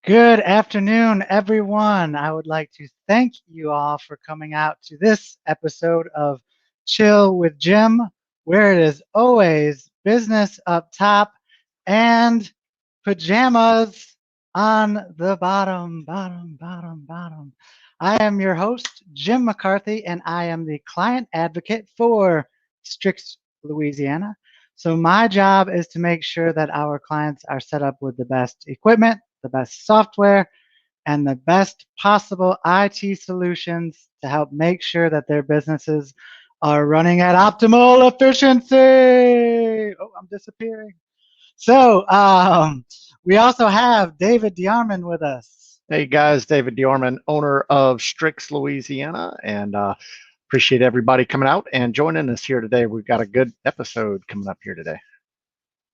Good afternoon, everyone. I would like to thank you all for coming out to this episode of Chill with Jim, where it is always business up top and pajamas on the bottom. I am your host, Jim McCarthy, and I am the client advocate for Strix, Louisiana. So my job is to make sure that our clients are set up with the best equipment, the best software, and the best possible IT solutions to help make sure that their businesses are running at optimal efficiency. Oh, I'm disappearing. So we also have David Diarman with us. Hey guys, David Diorman, owner of Strix, Louisiana, and appreciate everybody coming out and joining us here today. We've got a good episode coming up here today.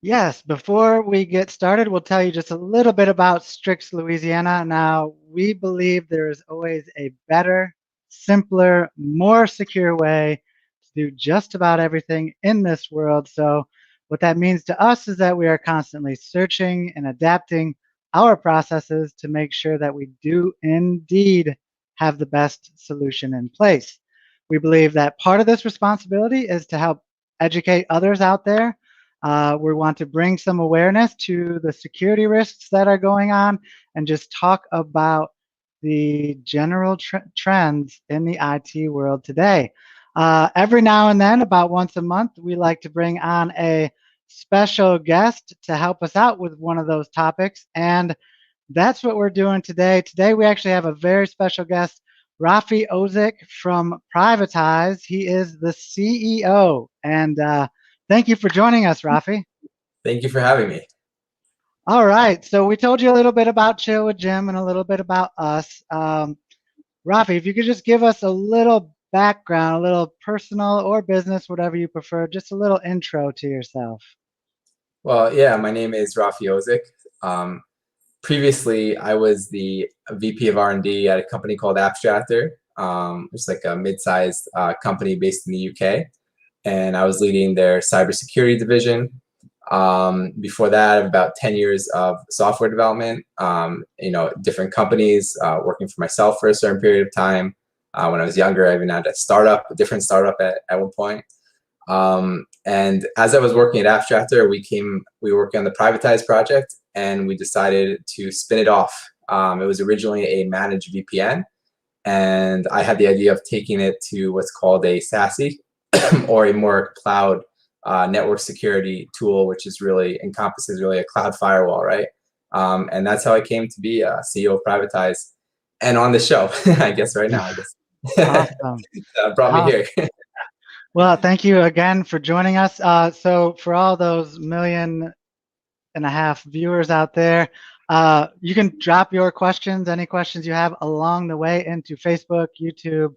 Yes, before we get started, we'll tell you just a little bit about Strix, Louisiana. Now, we believe there is always a better, simpler, more secure way to do just about everything in this world. So, what that means to us is that we are constantly searching and adapting our processes to make sure that we do indeed have the best solution in place. We believe that part of this responsibility is to help educate others out there. We want to bring some awareness to the security risks that are going on and just talk about the general trends in the IT world today. Every now and then, about once a month, we like to bring on a special guest to help us out with one of those topics. And that's what we're doing today. Today, we actually have a very special guest, Rafi Ozick from Privatise. He is the CEO. And thank you for joining us, Rafi. Thank you for having me. All right. So we told you a little bit about Chill with Jim and a little bit about us. Rafi, if you could just give us a little background, a little personal or business, whatever you prefer, just a little intro to yourself. Well, yeah, my name is Rafi Ozick. Previously, I was the VP of R&D at a company called Abstractor. It's like a mid-sized company based in the UK. And I was leading their cybersecurity division. Before that, I have about 10 years of software development, different companies, working for myself for a certain period of time. When I was younger, I even had a different startup at one point. And as I was working at Abstractor, we were working on the Privatise project, and we decided to spin it off. It was originally a managed VPN, and I had the idea of taking it to what's called a SASE, or a more cloud network security tool, which is encompasses a cloud firewall, right? And that's how I came to be CEO of Privatise and on the show, I guess right now. Awesome. Brought me here. Well, thank you again for joining us. So for all those 1.5 million viewers out there, you can drop your questions, any questions you have along the way into Facebook, YouTube.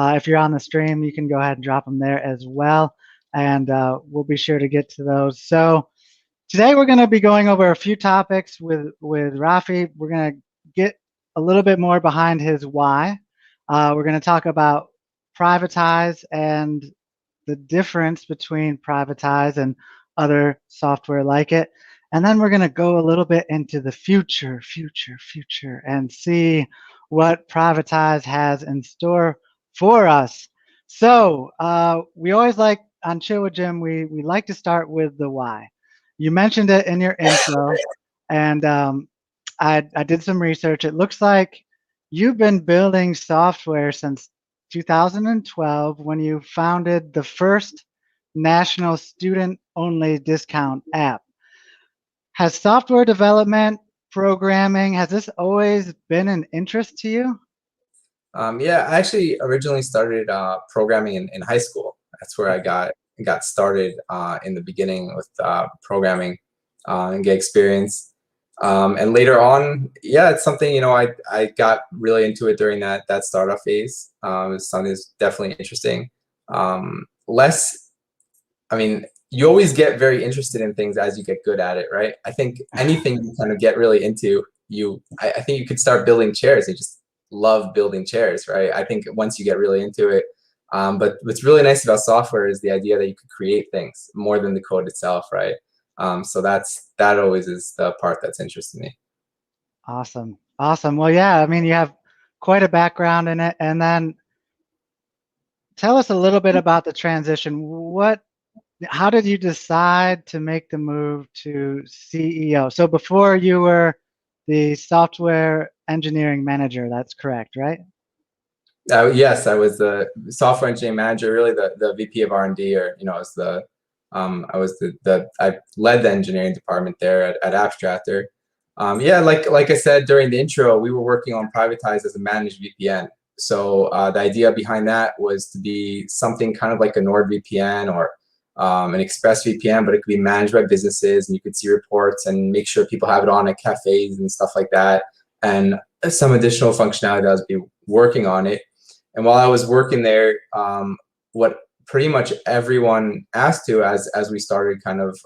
If you're on the stream, you can go ahead and drop them there as well, and we'll be sure to get to those. So today we're going to be going over a few topics with Rafi. We're going to get a little bit more behind his why. We're going to talk about Privatise and the difference between Privatise and other software like it. And then we're going to go a little bit into the future, and see what Privatise has in store for us. So we always like, on Chill with Jim, we like to start with the why. You mentioned it in your intro, and I did some research. It looks like you've been building software since 2012 when you founded the first national student-only discount app. Has software development, programming, has this always been an interest to you? Yeah, I actually originally started programming in high school. That's where I got started in the beginning with programming and get experience. And later on, yeah, it's something, I got really into it during that startup phase. It was something that's definitely interesting. You always get very interested in things as you get good at it, right? I think anything you kind of get really into, I think you could start building chairs. You just love building chairs, right? I think once you get really into it. But what's really nice about software is the idea that you could create things more than the code itself, right? So that always is the part that's interesting me. Awesome. Awesome. Well, yeah, I mean, you have quite a background in it. And then tell us a little bit about the transition. How did you decide to make the move to CEO? So before you were the software engineering manager, that's correct, right? Yes, I was the software engineering manager, really the VP of R&D, or I led the engineering department there at Abstractor. Yeah, like I said during the intro, we were working on Privatise as a managed VPN. So the idea behind that was to be something kind of like a NordVPN or an Express VPN, but it could be managed by businesses, and you could see reports and make sure people have it on at cafes and stuff like that, and some additional functionality that I was working on it. And while I was working there, what pretty much everyone asked to as we started kind of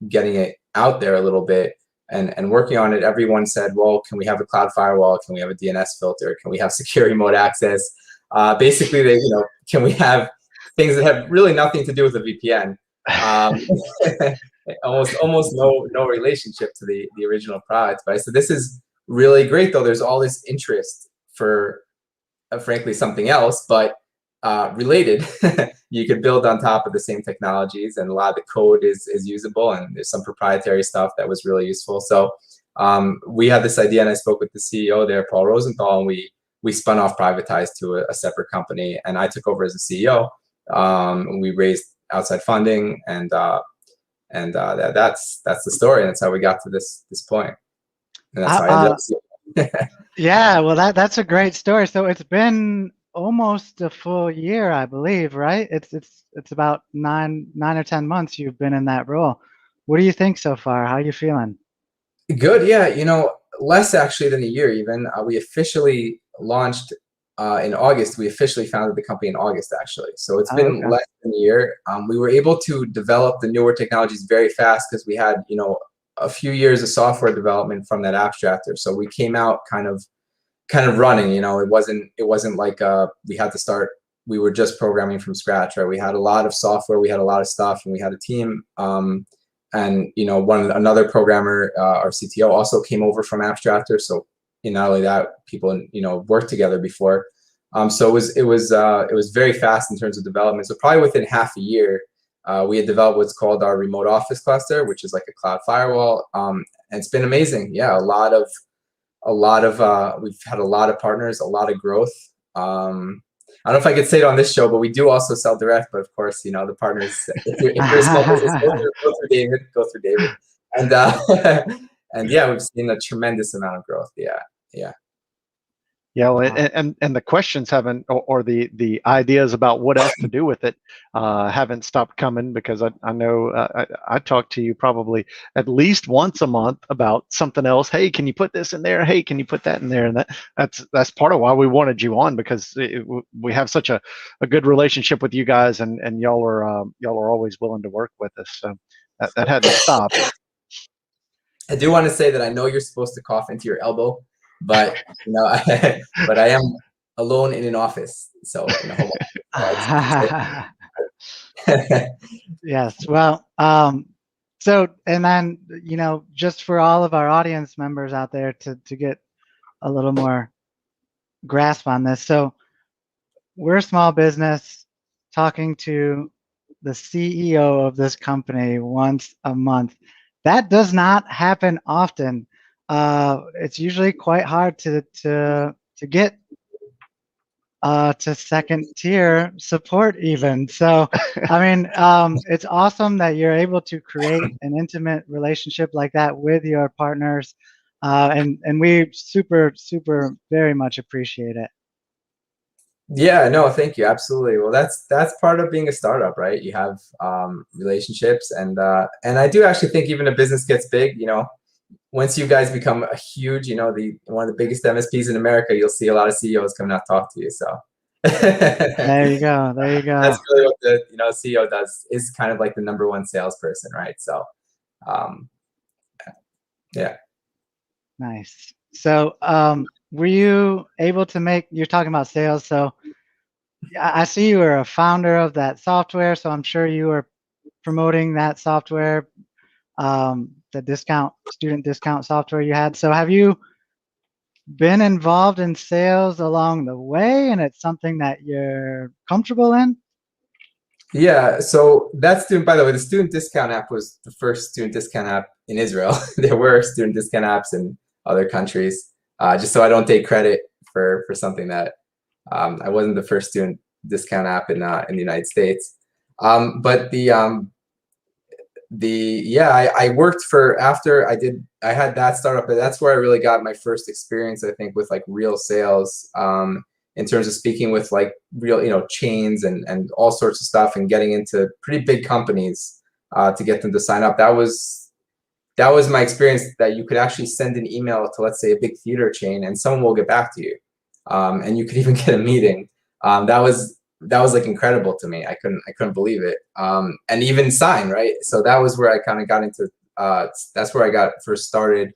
getting it out there a little bit and working on it, everyone said, well, can we have a cloud firewall? Can we have a DNS filter? Can we have secure remote access? Basically, can we have things that have really nothing to do with a VPN? Almost no relationship to the original product. But I said, this is really great, though. There's all this interest for frankly something else, but related. You could build on top of the same technologies, and a lot of the code is usable, and there's some proprietary stuff that was really useful. So we had this idea, and I spoke with the CEO there, Paul Rosenthal, and we spun off Privatise to a separate company, and I took over as the CEO. We raised outside funding, and that's the story, and that's how we got to this point, and that's how I ended up. Yeah, well, that's a great story. So it's been almost a full year, I believe, right? It's about nine or 10 months you've been in that role. What do you think so far? How are you feeling? Good, yeah. Less actually than a year even. We officially launched in August. We officially founded the company in August, actually. So it's been less than a year. We were able to develop the newer technologies very fast because we had, a few years of software development from that Abstractor. So we came out kind of running. It wasn't like we had to start. We were just programming from scratch, right? We had a lot of software, we had a lot of stuff, and we had a team. And another programmer, our CTO, also came over from Abstractor. So not only that, people worked together before. So it was very fast in terms of development. So probably within half a year, we had developed what's called our remote office cluster, which is like a cloud firewall. And it's been amazing. Yeah, we've had a lot of partners, a lot of growth. I don't know if I could say it on this show, but we do also sell direct. But of course, the partners, if you're a small business, go through David. And and yeah, we've seen a tremendous amount of growth. Yeah. Yeah, well, and the questions haven't, or the ideas about what else to do with it haven't stopped coming, because I know I talk to you probably at least once a month about something else. Hey, can you put this in there? Hey, can you put that in there? And that's part of why we wanted you on, because we have such a good relationship with you guys, and y'all are always willing to work with us. So that hadn't stopped. I do want to say that I know you're supposed to cough into your elbow, but but I am alone in an office, so home office. Yes. Well, so, and then just for all of our audience members out there to get a little more grasp on this. So we're a small business talking to the CEO of this company once a month. That does not happen often. It's usually quite hard to get to second tier support even. So, I mean, it's awesome that you're able to create an intimate relationship like that with your partners, and we super very much appreciate it. Yeah, no, thank you. Absolutely. Well, that's part of being a startup, right? You have relationships, and I do actually think even a business gets big, once you guys become a huge, one of the biggest MSPs in America, you'll see a lot of CEOs come out talk to you. So there you go. That's really what the CEO does, is kind of like the #1 salesperson, right? So yeah. Nice. So were you able to make, you're talking about sales, so I see you were a founder of that software, so I'm sure you were promoting that software, the student discount software you had. So have you been involved in sales along the way, and it's something that you're comfortable in? Yeah, so that student, by the way, the student discount app was the first student discount app in Israel. There were student discount apps in other countries. Just so I don't take credit for something that I wasn't the first student discount app in the United States. But I worked for, after I had that startup, but that's where I really got my first experience, I think, with like real sales, in terms of speaking with like real, chains and all sorts of stuff, and getting into pretty big companies to get them to sign up. That was my experience, that you could actually send an email to, let's say, a big theater chain, and someone will get back to you, and you could even get a meeting. That was like incredible to me. I couldn't believe it. And even sign, right? So that was where I kind of got into, that's where I got first started,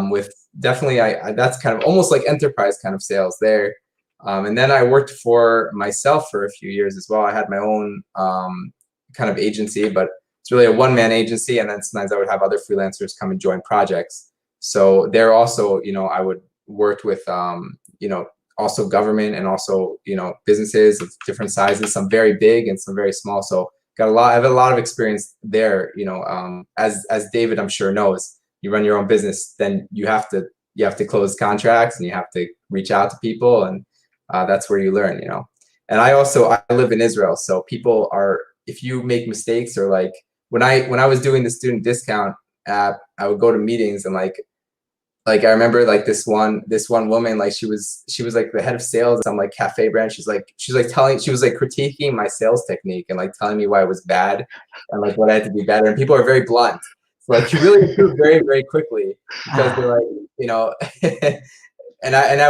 with definitely, that's kind of almost like enterprise kind of sales there. And then I worked for myself for a few years as well. I had my own kind of agency, but it's really a one-man agency. And then sometimes I would have other freelancers come and join projects. So there also, I would work with, also government, and also, businesses of different sizes, some very big and some very small. So I have a lot of experience there. As David, I'm sure, knows, you run your own business, then you have to close contracts, and you have to reach out to people, and that's where you learn, And I live in Israel, so people are, if you make mistakes, or like when I was doing the student discount app, I would go to meetings, and like I remember like this one woman, like she was like the head of sales at some like cafe brand. She was like critiquing my sales technique, and like telling me why it was bad, and like what I had to be better. And people are very blunt. So like you really improve very, very quickly, because they're like, and I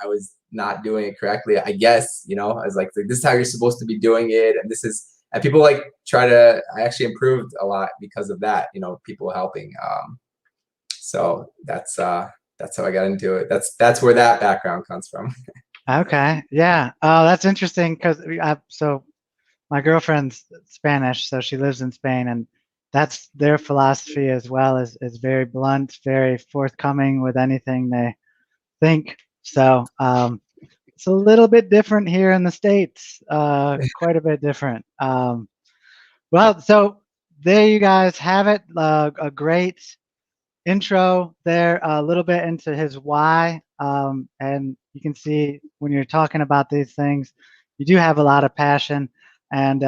was not doing it correctly, I guess, I was like, this is how you're supposed to be doing it. And people like I actually improved a lot because of that, people helping. So that's how I got into it. That's where that background comes from. Okay, yeah. Oh, that's interesting, because so my girlfriend's Spanish, so she lives in Spain, and that's their philosophy as well, is very blunt, very forthcoming with anything they think. So it's a little bit different here in the States, quite a bit different. Well, so there you guys have it, a great intro there, a little bit into his why, and you can see when you're talking about these things, you do have a lot of passion, and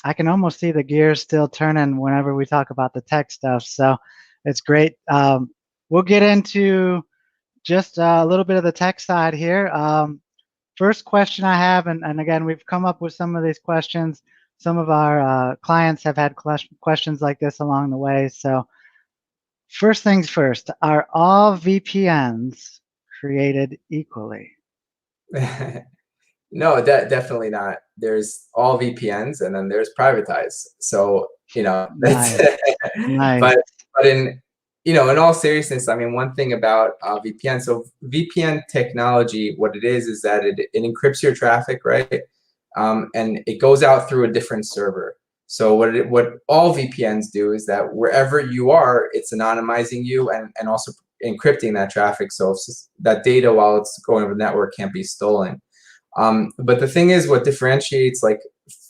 I can almost see the gears still turning whenever we talk about the tech stuff, so it's great. We'll get into just a little bit of the tech side here. First question I have, and again, we've come up with some of these questions. Some of our clients have had questions like this along the way, so first things first, are all VPNs created equally? No, definitely not. There's all VPNs, and then there's Privatise. So, that's Nice. Nice. but in all seriousness, I mean, one thing about VPN, so VPN technology, what it is that it encrypts your traffic, right? And it goes out through a different server. So what all VPNs do is that wherever you are, it's anonymizing you, and also encrypting that traffic, so that data, while it's going over the network, can't be stolen. But the thing is, what differentiates, like,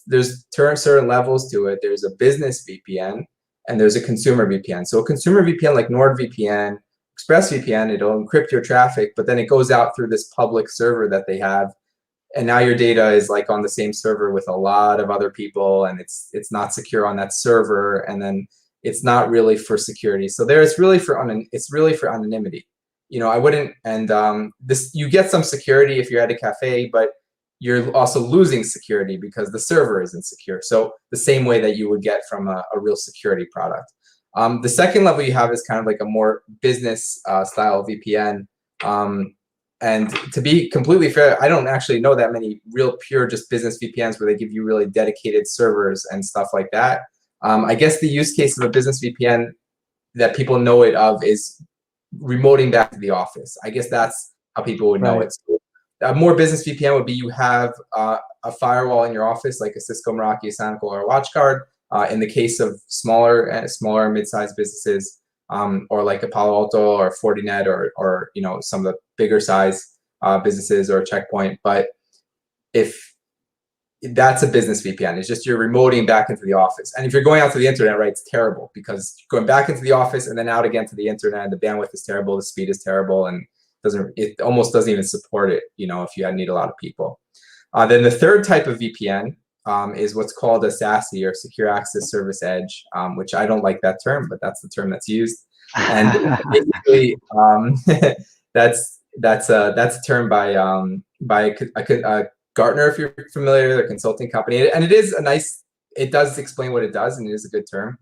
there's certain levels to it. There's a business VPN, and there's a consumer VPN. So a consumer VPN, like NordVPN, ExpressVPN, it'll encrypt your traffic, but then it goes out through this public server that they have. And now your data is like on the same server with a lot of other people, and it's not secure on that server, and then it's not really for security. So it's really for anonymity. I wouldn't, and you get some security if you're at a cafe, but you're also losing security because the server isn't secure. So the same way that you would get from a real security product. The second level you have is kind of like a more business style VPN. And to be completely fair, I don't actually know that many real pure just business VPNs where they give you really dedicated servers and stuff like that. I guess the use case of a business VPN that people know it of is remoting back to the office. I guess that's how people would know it. So a more business VPN would be you have a firewall in your office, like a Cisco, Meraki, a Sonical, or a WatchGuard. In the case of smaller mid-sized businesses, or like a Palo Alto or Fortinet or some of the bigger size businesses or Checkpoint. But if that's a business VPN, it's just you're remoting back into the office. And if you're going out to the internet, right, it's terrible because you're going back into the office and then out again to the internet, the bandwidth is terrible, the speed is terrible, and it almost doesn't even support it, if you need a lot of people. Then the third type of VPN is what's called a SASE, or Secure Access Service Edge, which I don't like that term, but that's the term that's used. And basically, that's a term by a Gartner, if you're familiar, the consulting company, and it does explain what it does, and it is a good term,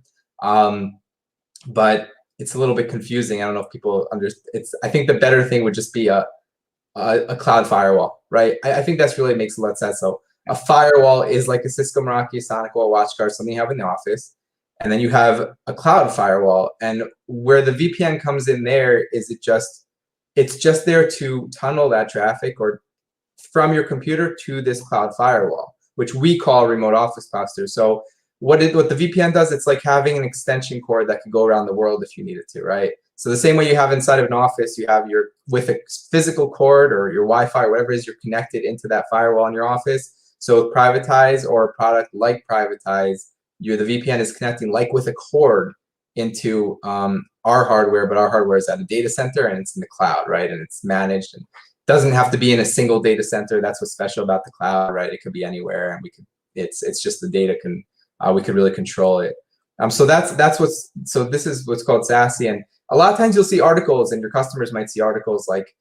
but it's a little bit confusing. I don't know if people understand. I think the better thing would just be a cloud firewall, right? I think that's really makes a lot of sense. So a firewall is like a Cisco, Meraki, SonicWall, WatchGuard, something you have in the office, and then you have a cloud firewall. And where the VPN comes in there is it's just there to tunnel that traffic or from your computer to this cloud firewall, which we call remote office cluster. So what the VPN does, it's like having an extension cord that can go around the world if you need it to, right? So the same way you have inside of an office, you have with a physical cord or your Wi-Fi, or whatever it is, you're connected into that firewall in your office. So with Privatise or a product like Privatise, the VPN is connecting like with a cord into our hardware, but our hardware is at a data center and it's in the cloud, right? And it's managed and doesn't have to be in a single data center. That's what's special about the cloud, right? It could be anywhere, and it's just the data we could really control it. So this is what's called SASE. And a lot of times you'll see articles, and your customers might see articles like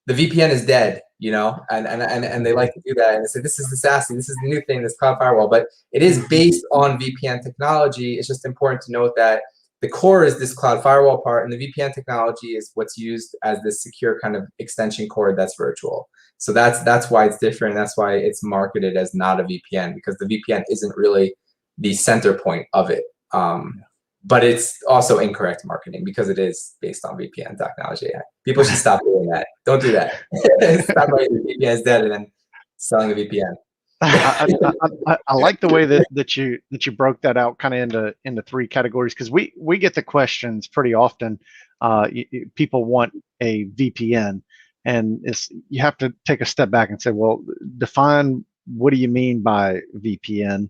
the VPN is dead, and they like to do that, and they say this is the SASE, this is the new thing, this cloud firewall. But it is based on VPN technology. It's just important to note that the core is this cloud firewall part, and the VPN technology is what's used as this secure kind of extension cord that's virtual. So that's why it's different. That's why it's marketed as not a VPN, because the VPN isn't really the center point of it. But it's also incorrect marketing because it is based on VPN technology. People should stop doing that. Don't do that. Stop writing the VPN is dead and then selling a VPN. I like the way that you broke that out kind of into three categories, because we get the questions pretty often. People want a VPN, and you have to take a step back and say, well, define what do you mean by VPN?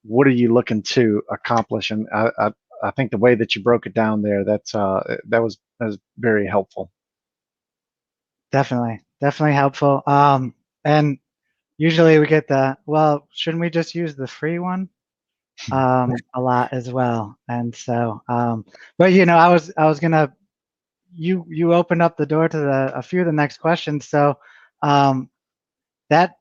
What are you looking to accomplish? And I think the way that you broke it down there, that was very helpful. Definitely helpful. And usually we get well, shouldn't we just use the free one? A lot as well. And so, but I was gonna, you opened up the door to a few of the next questions. So that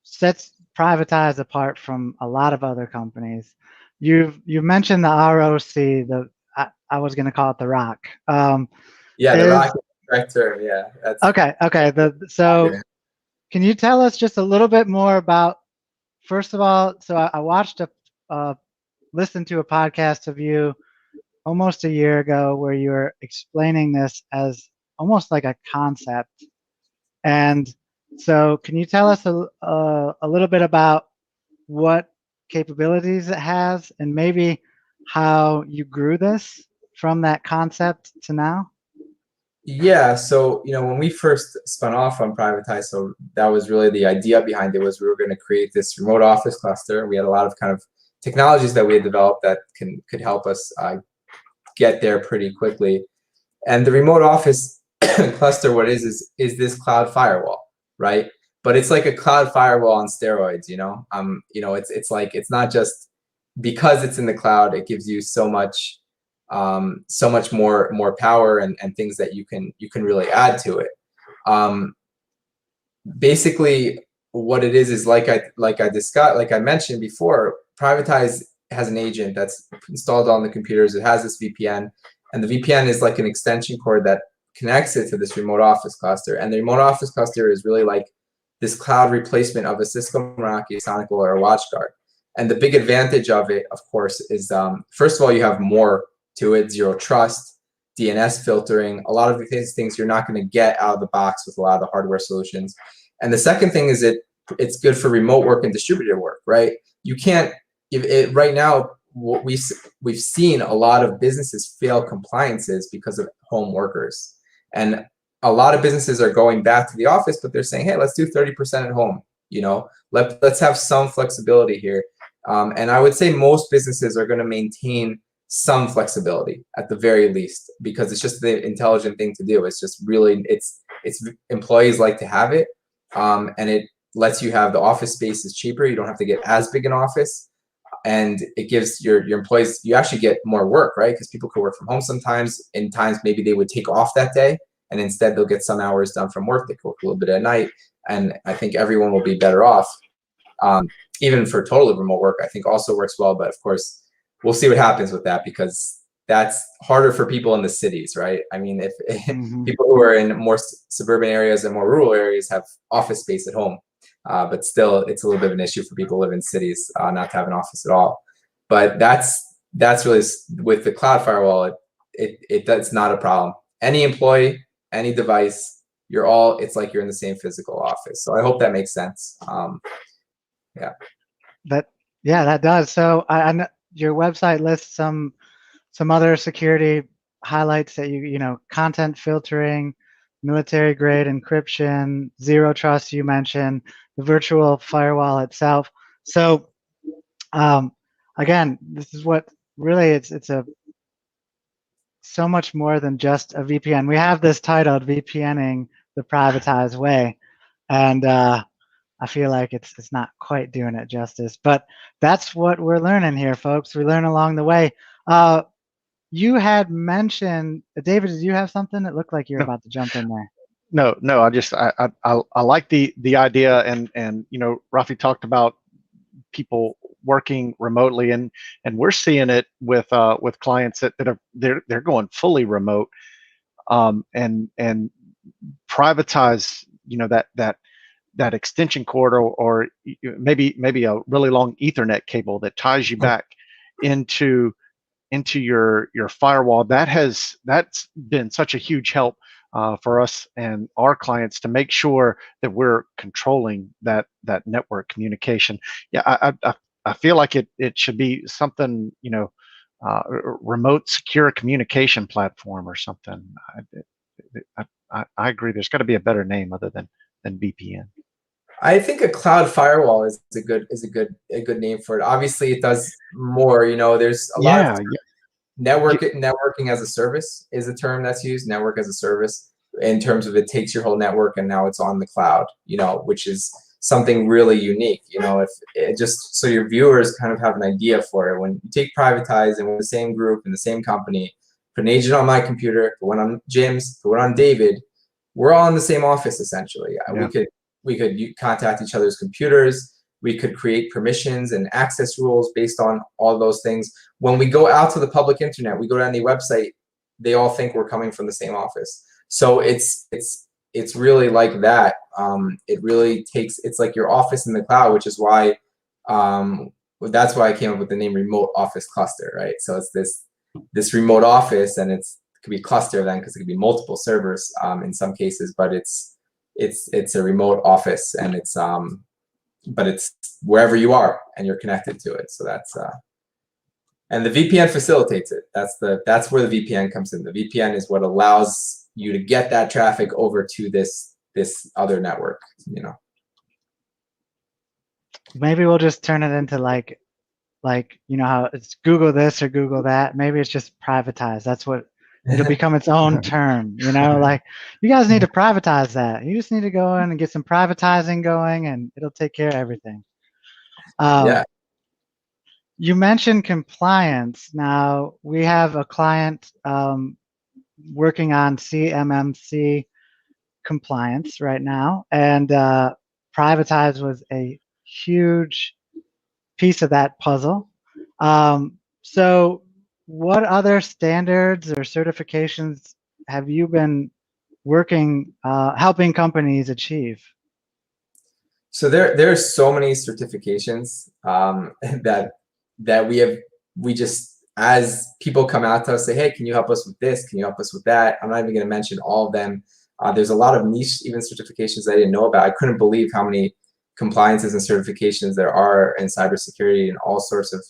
sets Privatise apart from a lot of other companies. You mentioned the ROC, I was gonna call it the ROC. Yeah, the ROC is the correct term. Yeah. Okay. Can you tell us just a little bit more about, first of all, so I watched listened to a podcast of you almost a year ago where you were explaining this as almost like a concept. And so can you tell us a little bit about what capabilities it has and maybe how you grew this from that concept to now? Yeah, so when we first spun off from Privatise, so that was really the idea behind it, was we were going to create this remote office cluster. We had a lot of kind of technologies that we had developed that could help us get there pretty quickly. And the remote office cluster, what it is this cloud firewall, right? But it's like a cloud firewall on steroids, it's like, it's not just because it's in the cloud, it gives you so much more power and things that you can really add to it. Basically, what it is like I mentioned before, Privatise has an agent that's installed on the computers. It has this VPN, and the VPN is like an extension cord that connects it to this remote office cluster. And the remote office cluster is really like this cloud replacement of a Cisco, Meraki, SonicWall, or a WatchGuard. And the big advantage of it, of course, is first of all, you have more to it: zero trust, DNS filtering, a lot of these things you're not going to get out of the box with a lot of the hardware solutions. And the second thing is it's good for remote work and distributed work, right? You can't, right now, we've seen a lot of businesses fail compliances because of home workers, and a lot of businesses are going back to the office, but they're saying, hey, let's do 30% at home. Let's have some flexibility here. And I would say most businesses are going to maintain some flexibility at the very least, because it's just the intelligent thing to do. It's just really, it's employees like to have it, and it lets you have the office space is cheaper. You don't have to get as big an office, and it gives your employees, you actually get more work, right? Because people could work from home sometimes. In times maybe they would take off that day, and instead they'll get some hours done from work. They could work a little bit at night, and I think everyone will be better off. Even for totally remote work, I think also works well. But of course, we'll see what happens with that, because that's harder for people in the cities, right? I mean, if people who are in more suburban areas and more rural areas have office space at home, but still, it's a little bit of an issue for people who live in cities not to have an office at all. But that's really, with the cloud firewall, that's not a problem. Any employee, any device, it's like you're in the same physical office. So I hope that makes sense. Yeah. That does. So I know your website lists some other security highlights that content filtering, military grade encryption, zero trust you mentioned, the virtual firewall itself. So again, this is what really it's so much more than just a VPN. We have this titled VPNing the Privatise way, and I feel like it's not quite doing it justice, but that's what we're learning here, folks. We learn along the way. You had mentioned, David, did you have something? It looked like you were about to jump in there. No. I like the idea, and Rafi talked about people working remotely, and we're seeing it with clients that they're going fully remote, and Privatise, that extension cord, or maybe a really long Ethernet cable that ties you back into your firewall. That's been such a huge help for us and our clients to make sure that we're controlling that network communication. Yeah, I feel like it should be something, remote secure communication platform or something. I agree. There's got to be a better name other than VPN. I think a cloud firewall is a good name for it. Obviously, it does more. There's a lot of networking as a service is a term that's used. Network as a service, in terms of it takes your whole network and now it's on the cloud. Which is something really unique. If it just so your viewers kind of have an idea for it. When you take Privatise and we're the same group in the same company, put an agent on my computer, put one on Jim's, put one on David, we're all in the same office essentially. Yeah. We could contact each other's computers. We could create permissions and access rules based on all those things. When we go out to the public internet, we go to any website, they all think we're coming from the same office. So it's really like that. It really it's like your office in the cloud, which is why that's why I came up with the name Remote Office Cluster, right? So it's this remote office, and it could be cluster then, because it could be multiple servers in some cases, but it's a remote office, and but it's wherever you are and you're connected to it. So that's and the VPN facilitates it. That's where the VPN comes in. The VPN is what allows you to get that traffic over to this other network. Maybe we'll just turn it into like how it's Google this or Google that. Maybe it's just Privatise. That's what it'll become, its own term. Like, you guys need to privatize that. You just need to go in and get some privatizing going, and it'll take care of everything. Yeah. You mentioned compliance. Now, we have a client working on CMMC compliance right now, and Privatise was a huge piece of that puzzle. So what other standards or certifications have you been working, helping companies achieve? So there are so many certifications that we just, as people come out to us, say, hey, can you help us with this? Can you help us with that? I'm not even going to mention all of them. There's a lot of niche even certifications I didn't know about. I couldn't believe how many compliances and certifications there are in cybersecurity in all sorts of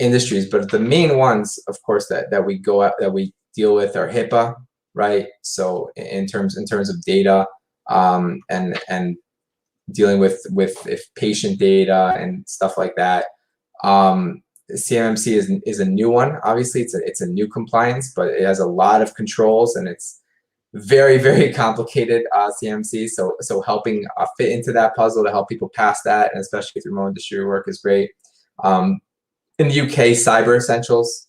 industries, but the main ones, of course, that we go out, that we deal with are HIPAA, right? So in terms of data, and dealing with if patient data and stuff like that. CMMC is a new one. Obviously, it's a new compliance, but it has a lot of controls, and it's very, very complicated, CMMC. So helping fit into that puzzle to help people pass that, and especially with remote industry work, is great. In the UK, Cyber Essentials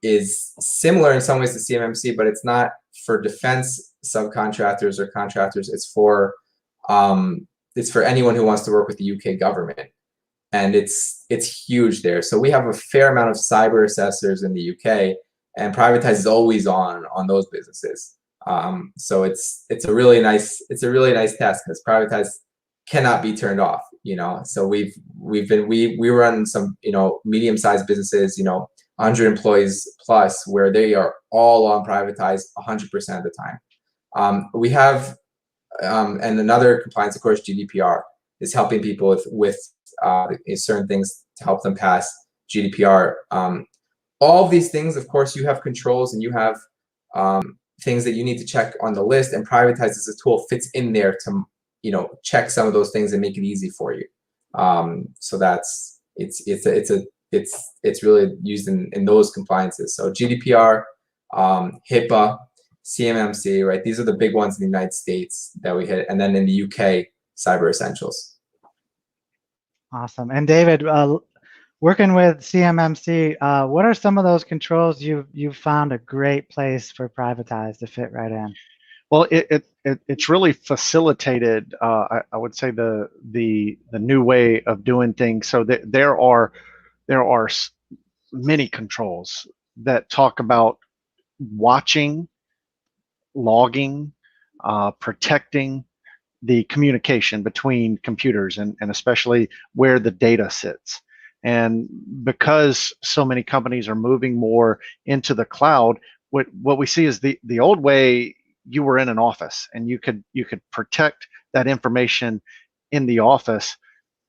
is similar in some ways to CMMC, but it's not for defense subcontractors or contractors. It's for anyone who wants to work with the UK government, and it's huge there. So we have a fair amount of cyber assessors in the UK, and Privatise is always on those businesses. So it's a really nice task, because Privatise cannot be turned off. So we run some medium-sized businesses, 100 employees plus, where they are all on Privatise 100% of the time. We have and another compliance, of course, GDPR is helping people with certain things to help them pass GDPR. All of these things, of course, you have controls and you have things that you need to check on the list, and Privatise as a tool fits in there to check some of those things and make it easy for you. So it's really used in those compliances. So GDPR, HIPAA, CMMC, right? These are the big ones in the United States that we hit, and then in the UK, Cyber Essentials. Awesome. And David, working with CMMC, what are some of those controls you've found a great place for Privatise to fit right in? Well, it's really facilitated, I would say, the new way of doing things. So there are many controls that talk about watching, logging, protecting the communication between computers, and especially where the data sits. And because so many companies are moving more into the cloud, what we see is the old way, you were in an office and you could protect that information in the office.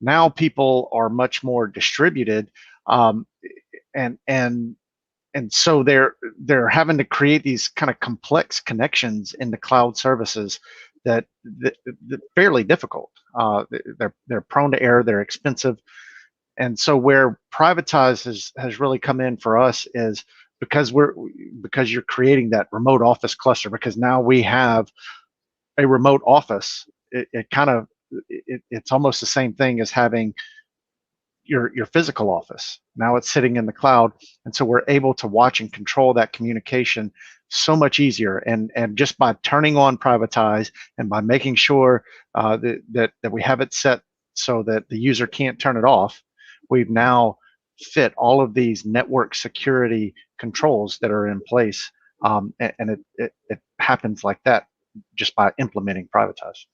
Now people are much more distributed, and so they're having to create these kind of complex connections in the cloud services that fairly difficult. They're prone to error. They're expensive, and so where Privatise has really come in for us is because you're creating that remote office cluster. Because now we have a remote office. It's almost the same thing as having your physical office. Now it's sitting in the cloud, and so we're able to watch and control that communication so much easier. And just by turning on Privatise and by making sure that we have it set so that the user can't turn it off, we've now fit all of these network security controls that are in place, and it happens like that just by implementing Privatise.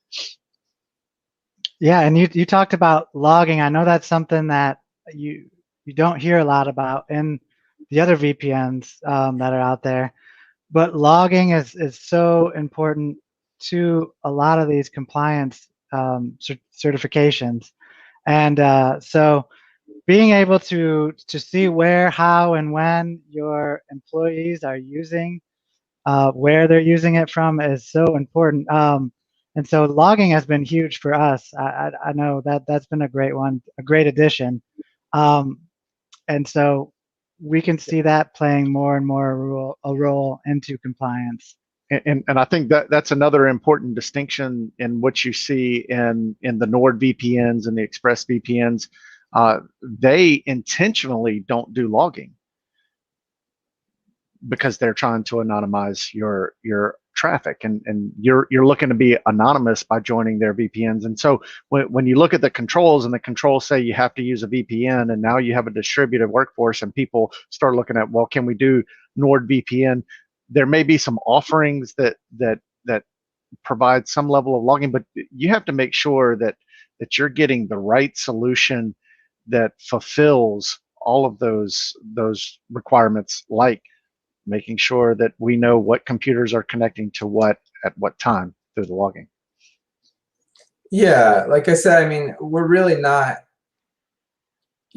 Yeah, and you talked about logging. I know that's something that you don't hear a lot about in the other VPNs that are out there, but logging is so important to a lot of these compliance certifications, and so being able to see where, how, and when your employees are using, where they're using it from, is so important. And so logging has been huge for us. I know that's been a great one, a great addition. And so we can see that playing more and more a role into compliance. And I think that's another important distinction in what you see in the Nord VPNs and the Express VPNs. They intentionally don't do logging because they're trying to anonymize your traffic, and you're looking to be anonymous by joining their VPNs. And so when you look at the controls, and the controls say you have to use a VPN, and now you have a distributed workforce, and people start looking at, well, can we do NordVPN? There may be some offerings that provide some level of logging, but you have to make sure that you're getting the right solution that fulfills all of those requirements, like making sure that we know what computers are connecting to what at what time through the logging. Yeah, like I said, I mean, we're really not,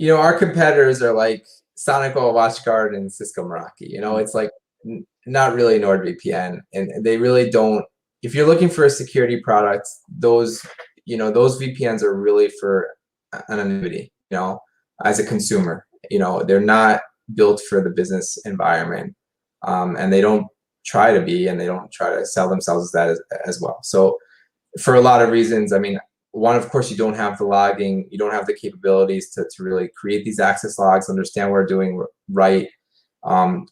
our competitors are like SonicWall, WatchGuard, and Cisco Meraki. You know, it's like not really NordVPN, and they really don't. If you're looking for a security product, those those VPNs are really for anonymity. You know, as a consumer, you know, they're not built for the business environment, and they don't try to be, and they don't try to sell themselves as that as well. So, for a lot of reasons, I mean, one, of course, you don't have the logging, you don't have the capabilities to really create these access logs, understand what we're doing right,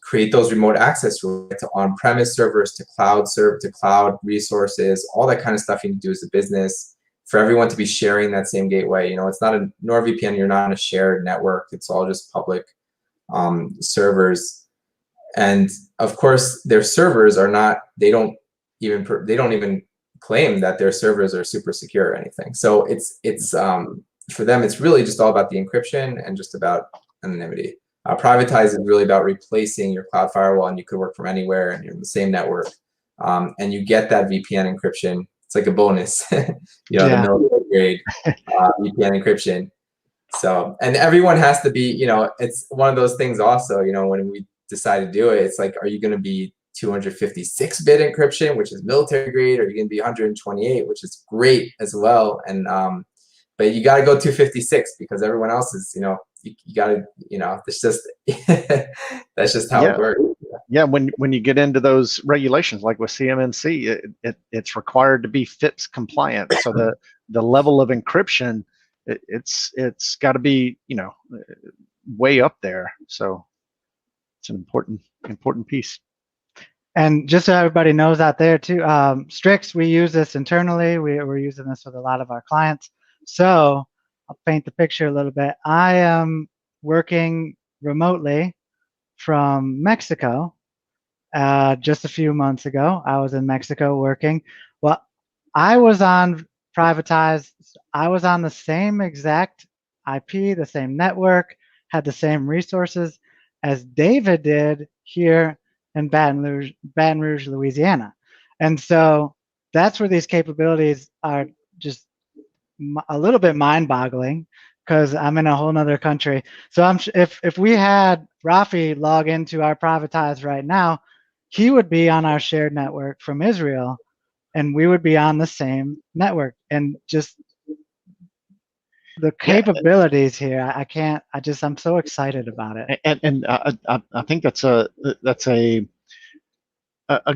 create those remote access to on-premise servers, to cloud resources, all that kind of stuff you need to do as a business, for everyone to be sharing that same gateway. You know, it's not a NordVPN, you're not on a shared network, it's all just public servers. And of course, their servers are not, they don't even claim that their servers are super secure or anything. So it's for them, it's really just all about the encryption and just about anonymity. Privatise is really about replacing your cloud firewall, and you could work from anywhere, and you're in the same network, and you get that VPN encryption. It's like a bonus, you know, the military grade VPN encryption. So, and everyone has to be, you know, it's one of those things also, you know, when we decide to do it, it's like, are you going to be 256-bit encryption, which is military grade, or are you going to be 128, which is great as well? And but you got to go 256 because everyone else is, you know, you got to, you know, it's just that's just how it works. Yeah, when you get into those regulations, like with CMMC, it's required to be FIPS compliant. So the level of encryption, it's got to be, you know, way up there. So it's an important piece. And just so everybody knows out there too, Strix, we use this internally. We're using this with a lot of our clients. So I'll paint the picture a little bit. I am working remotely from Mexico. Just a few months ago, I was in Mexico working. Well, I was on Privatise. I was on the same exact IP, the same network, had the same resources as David did here in Baton Rouge, Louisiana. And so that's where these capabilities are just a little bit mind-boggling, because I'm in a whole nother country. So if we had Rafi log into our Privatise right now, he would be on our shared network from Israel, and we would be on the same network. And just the capabilities here, I'm so excited about it. And I think that's a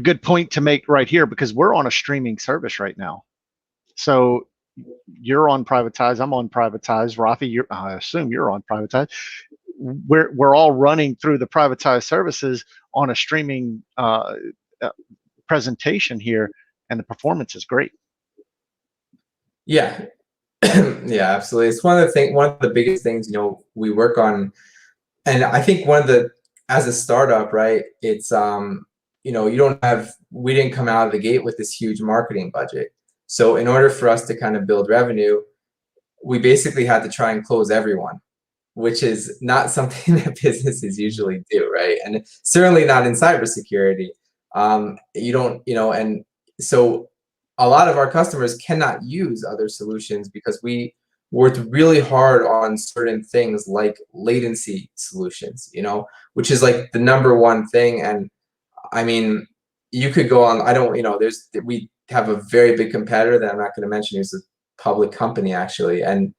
good point to make right here, because we're on a streaming service right now. So you're on Privatise, I'm on Privatise, Rafi, I assume you're on Privatise. We're all running through the Privatise services on a streaming presentation here, and the performance is great. Yeah, yeah, absolutely. It's one of the biggest things, you know, we work on, and I think as a startup, right? It's you know, we didn't come out of the gate with this huge marketing budget. So in order for us to kind of build revenue, we basically had to try and close everyone, which is not something that businesses usually do, right? And certainly not in cybersecurity. You don't, you know, and so a lot of our customers cannot use other solutions because we worked really hard on certain things like latency solutions, you know, which is like the #1 thing. And I mean, you could go on, we have a very big competitor that I'm not going to mention, who's a public company actually. And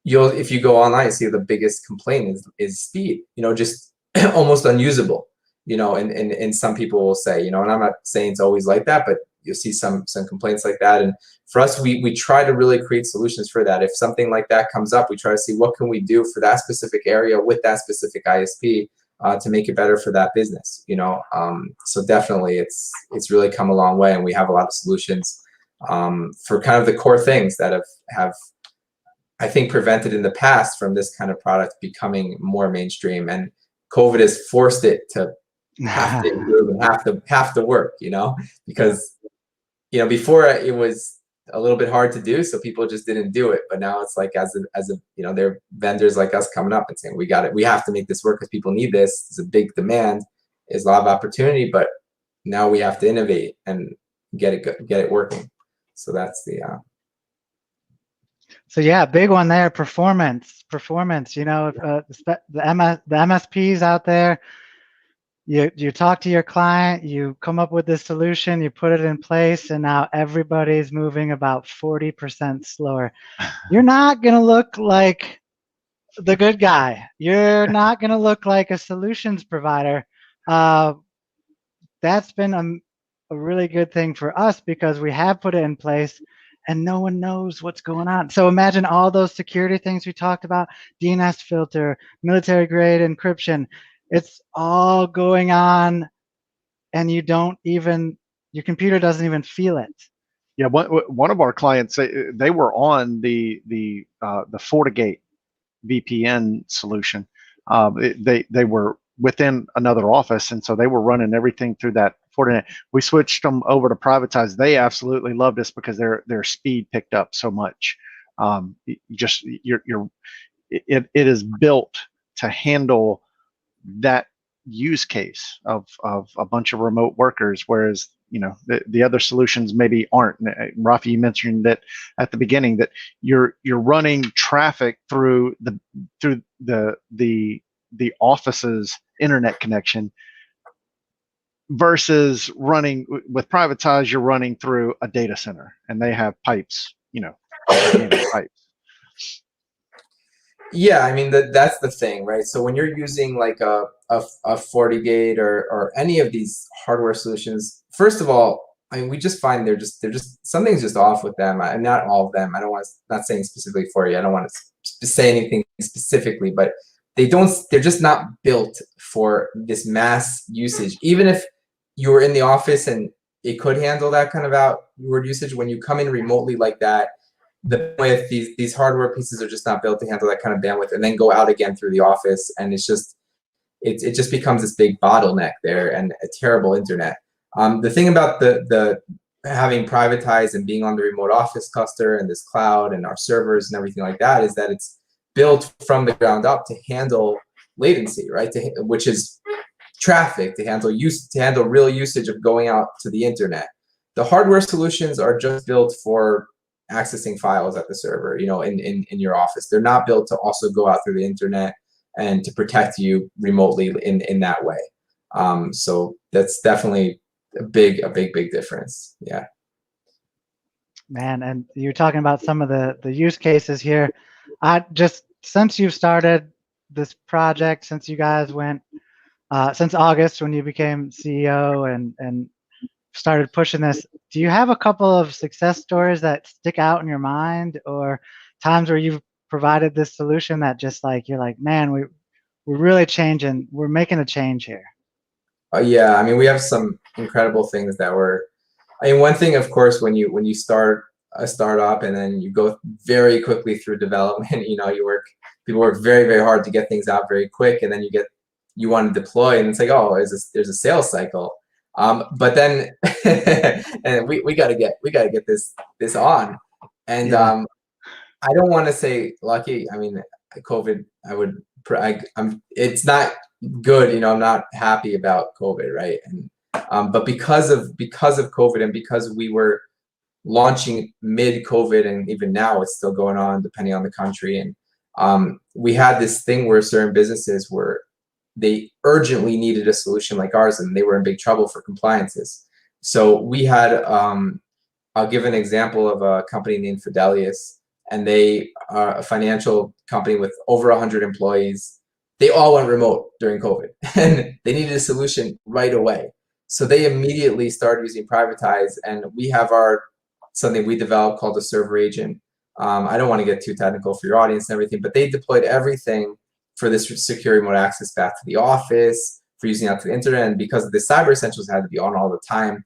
if you go online, you see the biggest complaint is speed, you know, just almost unusable, you know, and some people will say, you know, and I'm not saying it's always like that, but you'll see some complaints like that. And for us, we try to really create solutions for that. If something like that comes up, we try to see what can we do for that specific area with that specific ISP to make it better for that business, you know. So definitely it's really come a long way, and we have a lot of solutions for kind of the core things that have I think prevented in the past from this kind of product becoming more mainstream. And COVID has forced it to have to improve and have to work, you know, because, you know, before it was a little bit hard to do, so people just didn't do it. But now it's like as a you know, there are vendors like us coming up and saying, we have to make this work because people need this. It's a big demand. There's a lot of opportunity, but now we have to innovate and get it working. So that's the So yeah, big one there. Performance. You know, the MSPs out there. You talk to your client, you come up with this solution, you put it in place, and now everybody's moving about 40% slower. You're not gonna look like the good guy. You're not gonna look like a solutions provider. That's been a really good thing for us because we have put it in place and no one knows what's going on. So imagine all those security things we talked about, DNS filter, military grade encryption. It's all going on and you don't even, your computer doesn't even feel it. Yeah, one of our clients, they were on the FortiGate VPN solution. They were within another office, and so they were running everything through that Fortinet. We switched them over to Privatise. They absolutely loved us because their speed picked up so much. It is built to handle that use case of a bunch of remote workers, whereas the other solutions maybe aren't. Rafi, you mentioned that at the beginning that you're running traffic through the office's internet connection versus running with Privatise. You're running through a data center and they have pipes, pipes. Yeah, I mean that's the thing, right? So when you're using like a FortiGate or any of these hardware solutions, first of all, I mean we just find they're just something's just off with them. And not all of them. I don't want to, not saying specifically for you. I don't want to say anything specifically, but they're just not built for this mass usage. Even if you were in the office and it could handle that kind of outward usage, when you come in remotely like that, the with these hardware pieces are just not built to handle that kind of bandwidth, and then go out again through the office, and it just becomes this big bottleneck there and a terrible internet. The thing about the having Privatise and being on the remote office cluster and this cloud and our servers and everything like that is that it's built from the ground up to handle latency, right? Which is traffic, to handle real usage of going out to the internet. The hardware solutions are just built for accessing files at the server, in your office. They're not built to also go out through the internet and to protect you remotely in that way. So that's definitely a big difference. Yeah. Man, and you're talking about some of the use cases here. Since you've started this project, since you guys went, since August when you became CEO and started pushing this, do you have a couple of success stories that stick out in your mind, or times where you've provided this solution that just like you're like, man, we're really changing, we're making a change here? Yeah, I mean, we have some incredible things that were. I mean, one thing, of course, when you start a startup and then you go very quickly through development, people work very, very hard to get things out very quick, and then you want to deploy, and it's like, oh, there's a sales cycle. But then and we gotta get this on, and Yeah. I don't want to say lucky. I mean, COVID. It's not good. I'm not happy about COVID, right? And but because of COVID and because we were launching mid-COVID, and even now it's still going on depending on the country, and we had this thing where certain businesses were. They urgently needed a solution like ours, and they were in big trouble for compliances. So we had, I'll give an example of a company named Fidelius, and they are a financial company with over 100 employees. They all went remote during COVID, and they needed a solution right away. So they immediately started using Privatise, and we have something we developed called a server agent. I don't want to get too technical for your audience and everything, but they deployed everything for this secure remote access back to the office, for using out to the internet, and because of the Cyber Essentials had to be on all the time,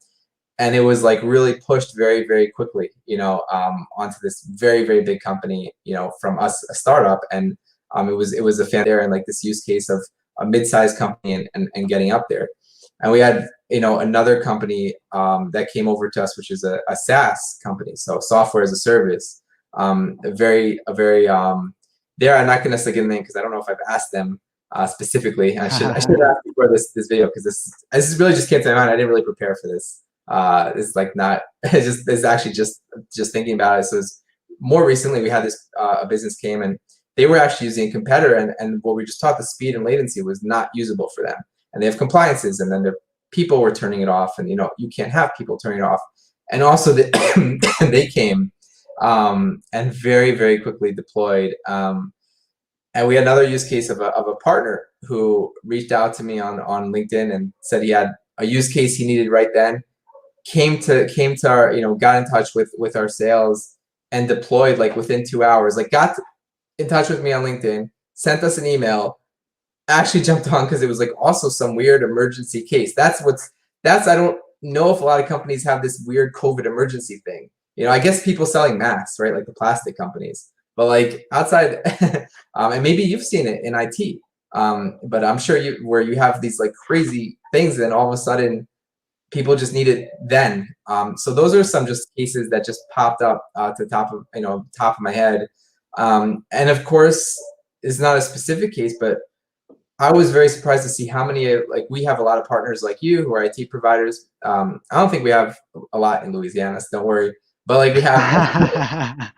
and it was like really pushed very, very quickly, onto this very, very big company, from us, a startup, and it was a fan there, and like this use case of a mid-sized company and getting up there, and we had another company that came over to us, which is a SaaS company, so software as a service, a very there, I'm not going to say the name because I don't know if I've asked them specifically. I should ask before this video, because this really just came to my mind. I didn't really prepare for this. It's like not. It's actually just thinking about it. So more recently, we had this a business came and they were actually using a competitor, and what we just taught, the speed and latency was not usable for them. And they have compliances, and then their people were turning it off, and you can't have people turning it off. And also they came and very, very quickly deployed. And we had another use case of a partner who reached out to me on LinkedIn and said he had a use case he needed right then. Came to our, got in touch with our sales and deployed like within 2 hours. Like got in touch with me on LinkedIn, sent us an email, actually jumped on because it was like also some weird emergency case. That's I don't know if a lot of companies have this weird COVID emergency thing. I guess people selling masks, right? Like the plastic companies. But like outside, and maybe you've seen it in IT, but I'm sure where you have these like crazy things, and all of a sudden people just need it then. So those are some just cases that just popped up to the top of my head. And of course, it's not a specific case, but I was very surprised to see how many, like we have a lot of partners like you who are IT providers. I don't think we have a lot in Louisiana, so don't worry. But like we have,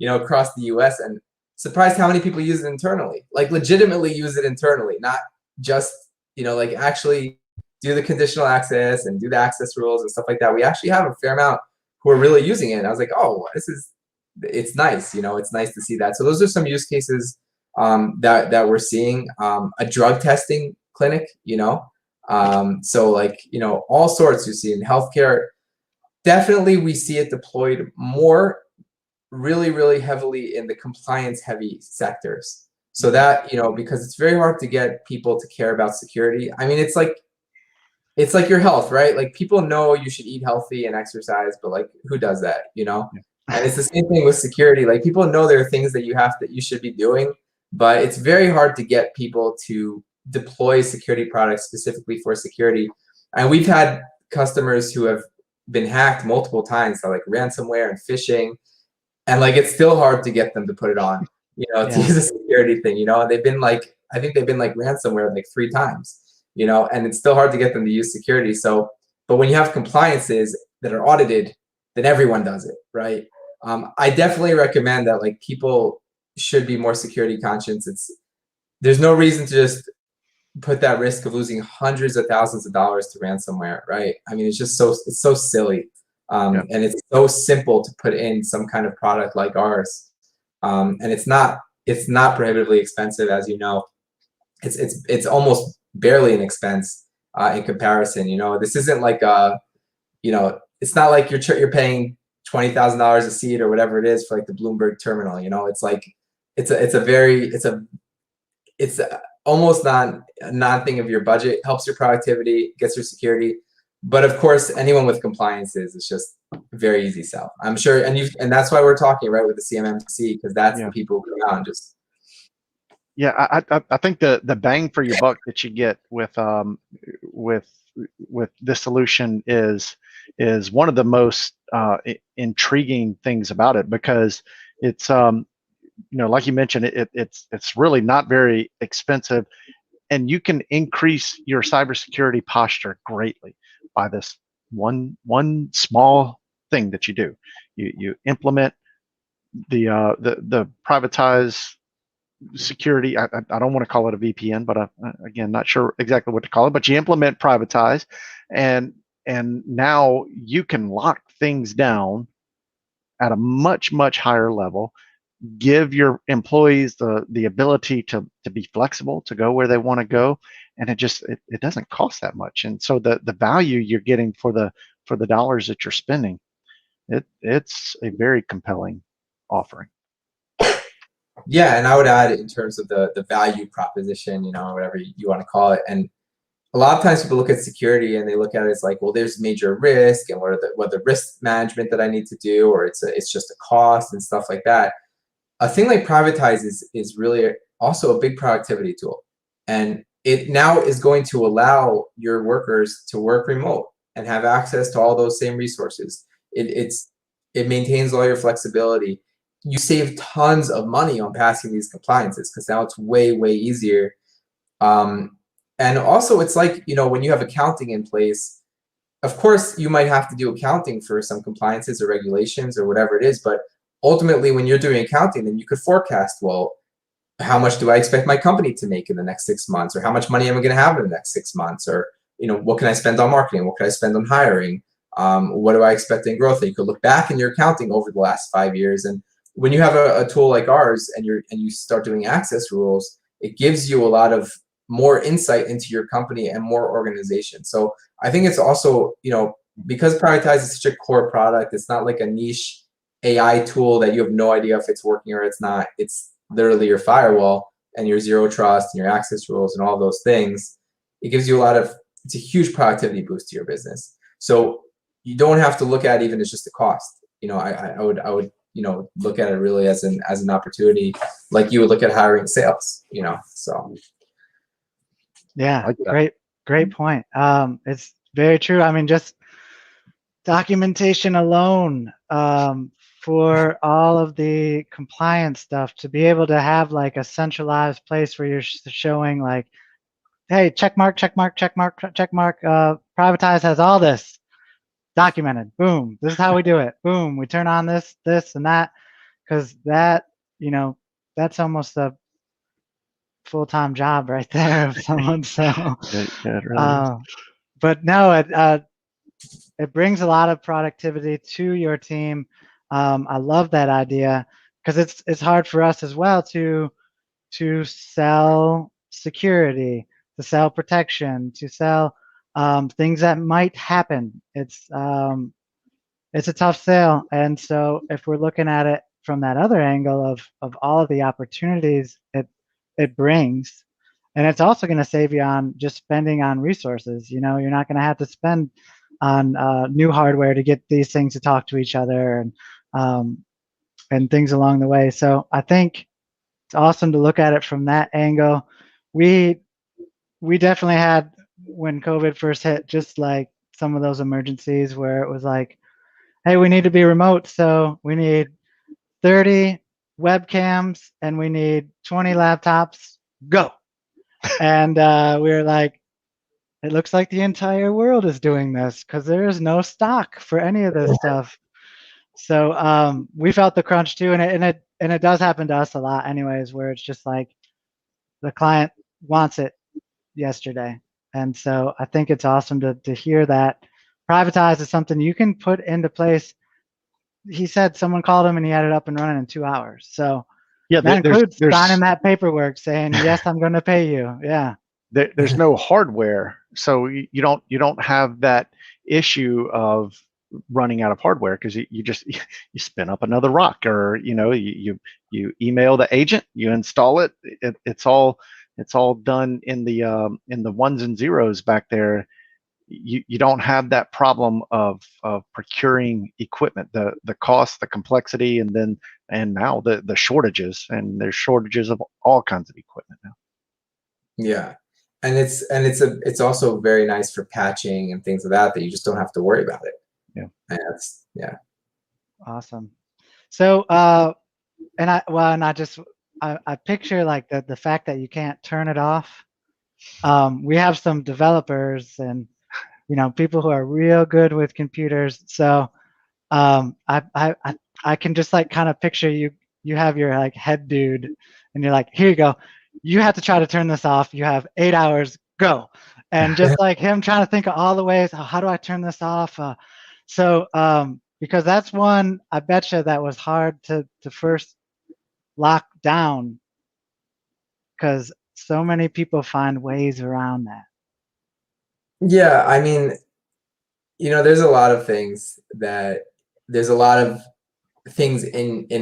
across the U.S. and surprised how many people use it internally, like legitimately use it internally, not just, like actually do the conditional access and do the access rules and stuff like that. We actually have a fair amount who are really using it. And I was like, oh, it's nice. It's nice to see that. So those are some use cases that we're seeing. A drug testing clinic, so like, all sorts you see in healthcare. Definitely we see it deployed more really, really heavily in the compliance heavy sectors. So that, because it's very hard to get people to care about security. I mean, it's like your health, right? Like people know you should eat healthy and exercise, but like who does that, And it's the same thing with security. Like people know there are things that you should be doing, but it's very hard to get people to deploy security products specifically for security. And we've had customers who have been hacked multiple times by like ransomware and phishing, and like it's still hard to get them to put it on, to use a security thing, and they've been like, I think they've been like ransomware like 3 times, and it's still hard to get them to use security. So, but when you have compliances that are audited, then everyone does it, right? I definitely recommend that like people should be more security conscious. There's no reason to just put that risk of losing hundreds of thousands of dollars to ransomware, right? I mean, it's so silly. And it's so simple to put in some kind of product like ours. And it's not prohibitively expensive, as you know. It's almost barely an expense in comparison. This isn't like it's not like you're paying $20,000 a seat or whatever it is for like the Bloomberg terminal. It's like it's almost non-thing of your budget. Helps your productivity, gets your security. But of course, anyone with compliances, it's just very easy sell. I'm sure, and that's why we're talking, right, with the CMMC, because that's the people who come out and just. Yeah, I think the bang for your buck that you get with this solution is one of the most intriguing things about it, because it's like you mentioned, it's really not very expensive, and you can increase your cybersecurity posture greatly by this one small thing that you do. You implement the Privatise security. I don't want to call it a VPN, but again, not sure exactly what to call it. But you implement Privatise, and now you can lock things down at a much higher level. Give your employees the ability to be flexible, to go where they want to go, and it doesn't cost that much. And so the value you're getting for the dollars that you're spending, it's a very compelling offering. Yeah, and I would add in terms of the value proposition, whatever you want to call it. And a lot of times people look at security and they look at it as like, well, there's major risk, and what the risk management that I need to do, or it's just a cost and stuff like that. A thing like Privatise is really also a big productivity tool, and it now is going to allow your workers to work remote and have access to all those same resources. It maintains all your flexibility. You save tons of money on passing these compliances because now it's way easier. And also it's like, when you have accounting in place, of course you might have to do accounting for some compliances or regulations or whatever it is, but ultimately, when you're doing accounting, then you could forecast, well, how much do I expect my company to make in the next 6 months, or how much money am I going to have in the next 6 months, or what can I spend on marketing, what can I spend on hiring, what do I expect in growth? And you could look back in your accounting over the last 5 years, and when you have a tool like ours and you start doing access rules, it gives you a lot of more insight into your company and more organization. So I think it's also, because Privatise is such a core product, it's not like a niche AI tool that you have no idea if it's working or it's not. It's literally your firewall and your zero trust and your access rules and all those things. It gives you it's a huge productivity boost to your business. So you don't have to look at it even as just a cost. I would look at it really as an opportunity, like you would look at hiring sales, so. Yeah, like great point. It's very true. I mean, just documentation alone, for all of the compliance stuff, to be able to have like a centralized place where you're showing like, hey, check mark, check mark, check mark, check mark. Privatise has all this documented. Boom. This is how we do it. Boom. We turn on this, and that, because that, that's almost a full-time job right there of someone. So, yeah, it really is. but no, it brings a lot of productivity to your team. I love that idea, because it's hard for us as well to sell security, to sell protection, to sell things that might happen. It's a tough sale, and so if we're looking at it from that other angle of all of the opportunities it brings, and it's also going to save you on just spending on resources. You're not going to have to spend on new hardware to get these things to talk to each other, and things along the way. So I think it's awesome to look at it from that angle. We definitely had, when COVID first hit, just like some of those emergencies where it was like, hey, we need to be remote, so we need 30 webcams and we need 20 laptops. Go. And we were like, it looks like the entire world is doing this, because there is no stock for any of this stuff. So we felt the crunch too, and it does happen to us a lot, anyways, where it's just like the client wants it yesterday, and so I think it's awesome to hear that Privatise is something you can put into place. He said someone called him and he had it up and running in 2 hours. So Yeah, that includes there's signing that paperwork saying, yes, I'm going to pay you. Yeah. there's no hardware, so you don't have that issue of running out of hardware, because you just you spin up another rock, or you email the agent, you install it. It's all done in the ones and zeros back there. You don't have that problem of procuring equipment, the cost, the complexity, and now the shortages, and there's shortages of all kinds of equipment now. Yeah. And it's also very nice for patching and things like that you just don't have to worry about it. Yeah. And yeah. Awesome. So and I picture like the fact that you can't turn it off. We have some developers and people who are real good with computers. So I can just like kind of picture you have your like head dude, and you're like, here you go. You have to try to turn this off. You have 8 hours, go. And just like him trying to think of all the ways, how do I turn this off? Because that's one, I bet you that was hard to first lock down, because so many people find ways around that. Yeah, I mean, there's a lot of things in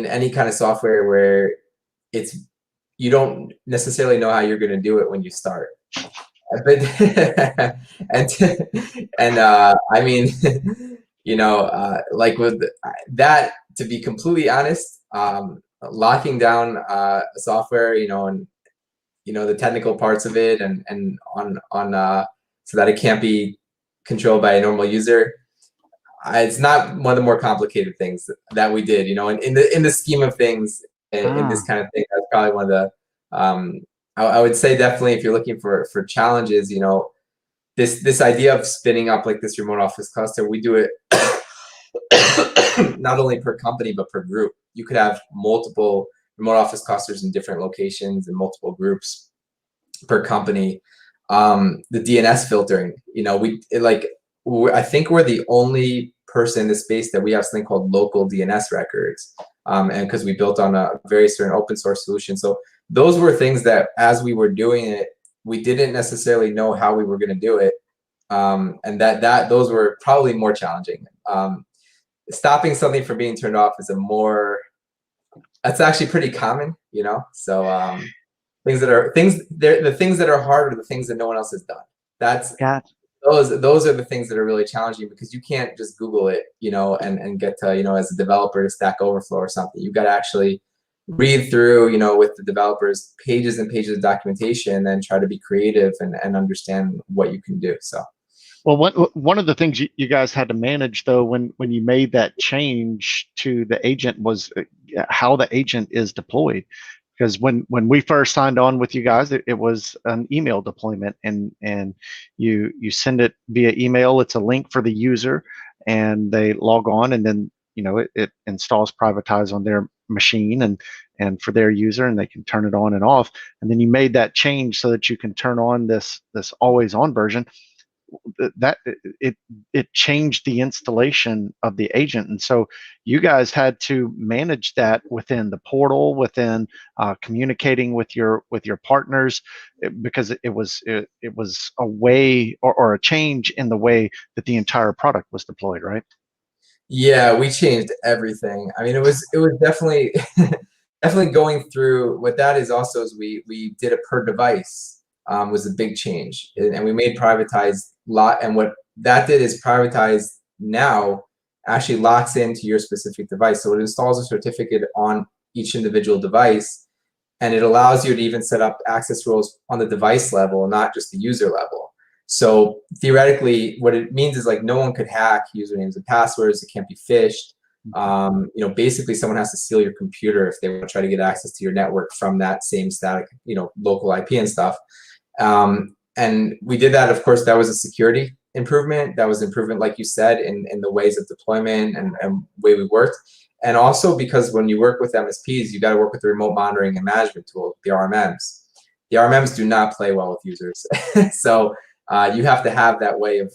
any kind of software where you don't necessarily know how you're going to do it when you start. But I mean, like with that, to be completely honest, locking down software, and the technical parts of it, and on so that it can't be controlled by a normal user. It's not one of the more complicated things that we did, and in the scheme of things, in this kind of thing, that's probably one of the I would say definitely, if you're looking for challenges, this idea of spinning up like this remote office cluster, we do it not only per company, but per group. You could have multiple remote office clusters in different locations and multiple groups per company. The DNS filtering, I think we're the only person in this space that we have something called local DNS records. And because we built on a very certain open source solution. So those were things that as we were doing it, we didn't necessarily know how we were going to do it. And those were probably more challenging. Stopping something from being turned off is that's actually pretty common, So the things that are hard are the things that no one else has done. Those are the things that are really challenging, because you can't just Google it, and get to, as a developer, to Stack Overflow or something. You got to actually read through, with the developers, pages and pages of documentation, and then try to be creative and understand what you can do. So. Well, one of the things you guys had to manage, though, when you made that change to the agent, was how the agent is deployed. Because when we first signed on with you guys, it was an email deployment, and you send it via email. It's a link for the user, and they log on, and then it installs Privatise on their machine and for their user, and they can turn it on and off. And then you made that change so that you can turn on this always on version. That it changed the installation of the agent, and so you guys had to manage that within the portal, within communicating with your partners, because it was a way or a change in the way that the entire product was deployed, right? Yeah, we changed everything. I mean, it was definitely definitely going through. What that is also is we did a per device. Was a big change, and we made Privatise and what that did is Privatise now actually locks into your specific device. So it installs a certificate on each individual device, and it allows you to even set up access rules on the device level, not just the user level. So theoretically, what it means is no one could hack usernames and passwords. It can't be phished. Basically someone has to steal your computer if they want to try to get access to your network from that same static, local IP and stuff. And we did that. Of course, that was a security improvement. That was improvement, like you said, in the ways of deployment and way we worked. And also because when you work with MSPs, you got to work with the remote monitoring and management tool, the RMMs. The RMMs do not play well with users. So you have to have that way